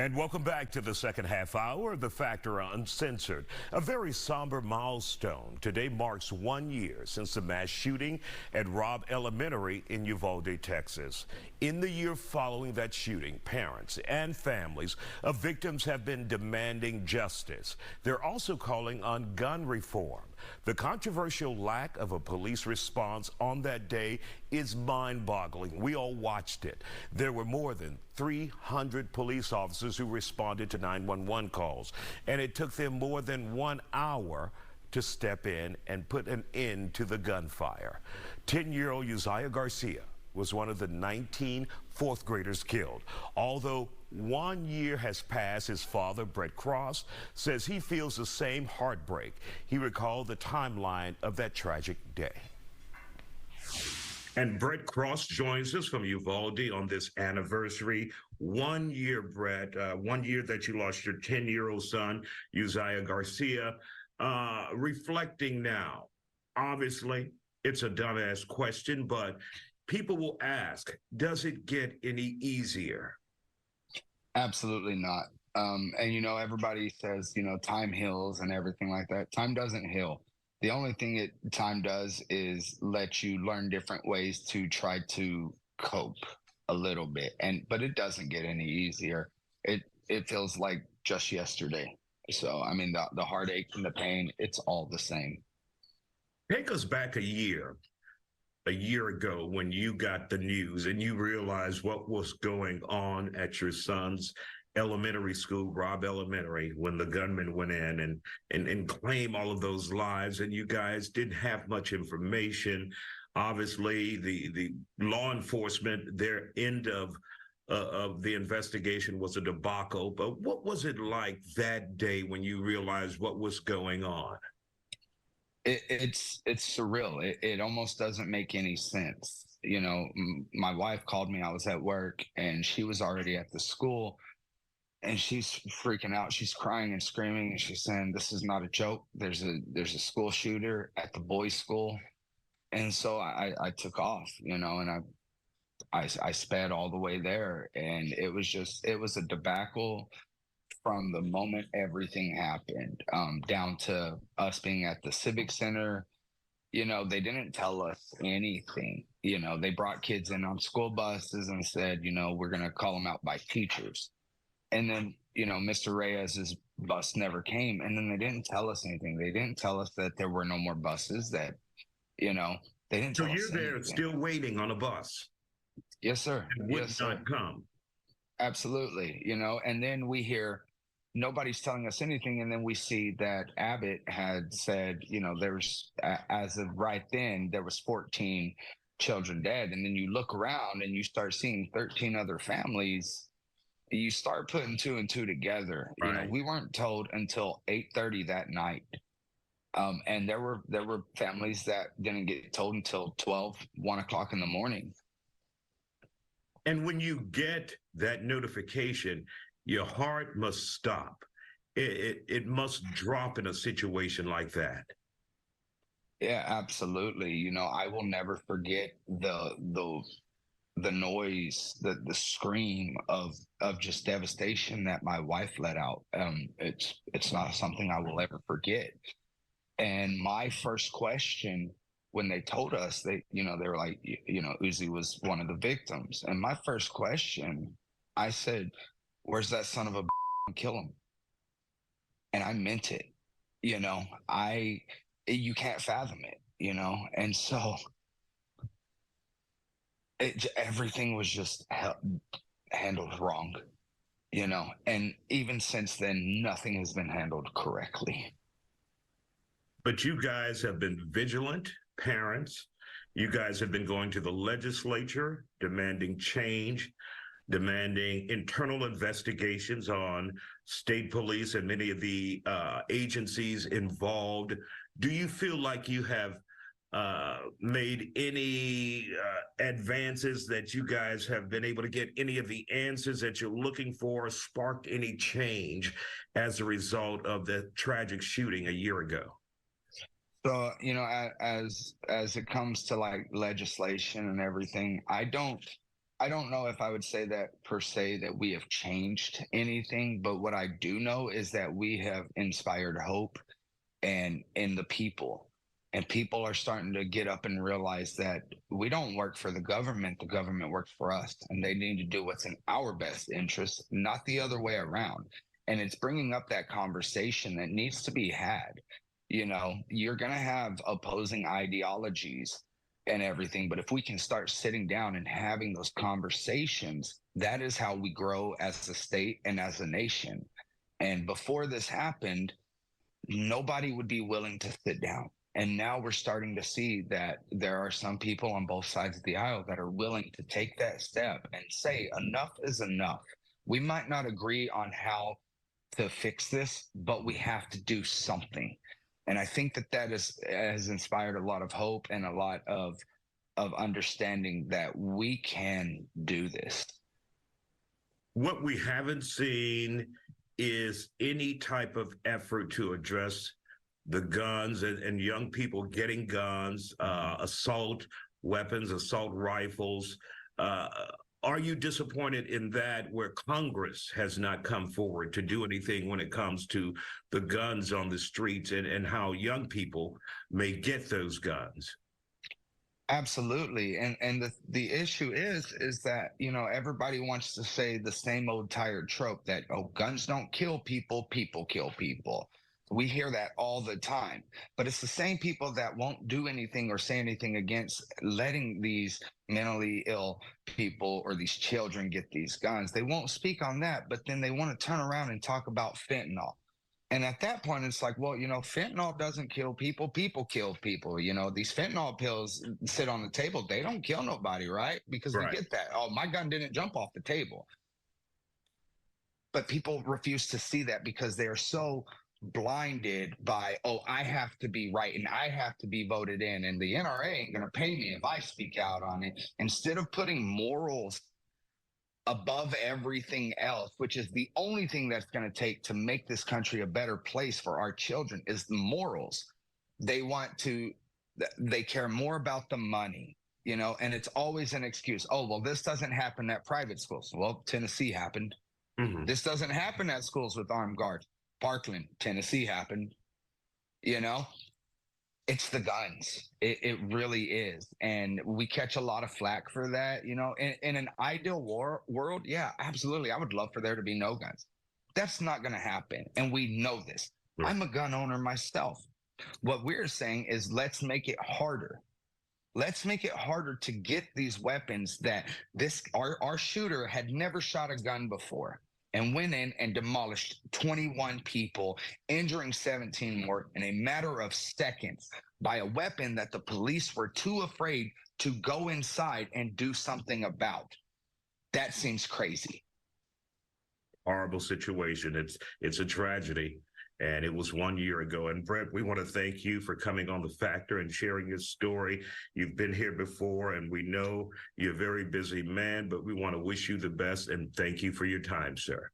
And welcome back to the second half hour of the Factor Uncensored. A very somber milestone. Today marks 1 year since the mass shooting at Robb Elementary in Uvalde, Texas. In the year following that shooting, parents and families of victims have been demanding justice. They're also calling on gun reform. The controversial lack of a police response on that day is mind-boggling. We all watched it. There were more than 300 police officers who responded to 911 calls, and it took them more than 1 hour to step in and put an end to the gunfire. 10-year-old Uzziah Garcia was one of the 19 fourth graders killed. Although 1 year has passed, his father, Brett Cross, says he feels the same heartbreak. He recalled the timeline of that tragic day. And Brett Cross joins us from Uvalde on this anniversary. 1 year, Brett, 1 year that you lost your 10-year-old son, Uzziah Garcia. Reflecting now, obviously, it's a dumbass question, but people will ask, does it get any easier? Absolutely not. And, everybody says, time heals and everything like that. Time doesn't heal. The only thing time does is let you learn different ways to try to cope a little bit. But it doesn't get any easier. It feels like just yesterday. So, the heartache and the pain, it's all the same. Take us back a year ago when you got the news and you realized what was going on at your son's elementary school, Robb Elementary, when the gunman went in and claimed all of those lives, and you guys didn't have much information. Obviously, the law enforcement, their end of the investigation was a debacle. But what was it like that day when you realized what was going on? It's surreal. It almost doesn't make any sense. My wife called me. I was at work, and she was already at the school, and she's freaking out. She's crying and screaming, and she's saying, "This is not a joke. There's a school shooter at the boys' school." And so I took off, and I sped all the way there, and it was a debacle from the moment everything happened, down to us being at the Civic Center. They didn't tell us anything. They brought kids in on school buses and said, we're going to call them out by teachers. And then, Mr. Reyes's bus never came. And then they didn't tell us anything. They didn't tell us that there were no more buses, that, they didn't tell us anything. So you're there still waiting on a bus? Yes, sir. It would not come. Absolutely. And then we hear nobody's telling us anything. And then we see that Abbott had said, there's, as of right then, there was 14 children dead. And then you look around and you start seeing 13 other families. You start putting two and two together. Right. We weren't told until 8:30 that night. And there were families that didn't get told until 1 o'clock in the morning. And when you get that notification, your heart must stop. It must drop in a situation like that. Yeah, absolutely. I will never forget the noise, the scream of just devastation that my wife let out. It's not something I will ever forget. And my first question when they told us, they were like, Uzi was one of the victims. And my first question, I said, "Where's that son of a kill him?" And I meant it. You can't fathom it, and so everything was just handled wrong, and even since then, nothing has been handled correctly. But you guys have been vigilant parents. You guys have been going to the legislature, demanding change, demanding internal investigations on state police and many of the agencies involved. Do you feel like you have made any advances, that you guys have been able to get any of the answers that you're looking for, sparked any change as a result of the tragic shooting a year ago? So, as it comes to like legislation and everything, I don't I don't know if I would say that per se that we have changed anything, but what I do know is that we have inspired hope and in the people. And people are starting to get up and realize that we don't work for the government works for us, and they need to do what's in our best interest, not the other way around. And it's bringing up that conversation that needs to be had. You know, you're going to have opposing ideologies and everything, but if we can start sitting down and having those conversations, that is how we grow as a state and as a nation. And before this happened, nobody would be willing to sit down. And now we're starting to see that there are some people on both sides of the aisle that are willing to take that step and say, enough is enough. We might not agree on how to fix this, but we have to do something. And I think that has inspired a lot of hope and a lot of understanding that we can do this. What we haven't seen is any type of effort to address the guns and young people getting guns, assault weapons, assault rifles. Are you disappointed in that, where Congress has not come forward to do anything when it comes to the guns on the streets and how young people may get those guns? Absolutely. And the issue is that, you know, everybody wants to say the same old tired trope that, oh, guns don't kill people, people kill people. We hear that all the time, but it's the same people that won't do anything or say anything against letting these mentally ill people or these children get these guns. They won't speak on that, but then they want to turn around and talk about fentanyl. And at that point, it's like, well, you know, fentanyl doesn't kill people. People kill people. You know, these fentanyl pills sit on the table. They don't kill nobody, right? Because we Right. get that. Oh, my gun didn't jump off the table. But people refuse to see that because they are so blinded by, oh, I have to be right and I have to be voted in, and the NRA ain't going to pay me if I speak out on it. Instead of putting morals above everything else, which is the only thing that's going to take to make this country a better place for our children, is the morals. They want to, they care more about the money, you know, and it's always an excuse. Oh, well, this doesn't happen at private schools. Well, Tennessee happened. Mm-hmm. This doesn't happen at schools with armed guards. Parkland, Tennessee happened. You know, it's the guns. It really is. And we catch a lot of flack for that. You know, in an ideal world, yeah, absolutely. I would love for there to be no guns. That's not going to happen. And we know this. Right. I'm a gun owner myself. What we're saying is let's make it harder. Let's make it harder to get these weapons that our shooter had never shot a gun before and went in and demolished 21 people, injuring 17 more in a matter of seconds by a weapon that the police were too afraid to go inside and do something about. That seems crazy. Horrible situation. It's a tragedy. And it was 1 year ago. And Brett, we want to thank you for coming on The Factor and sharing your story. You've been here before, and we know you're a very busy man, but we want to wish you the best and thank you for your time, sir.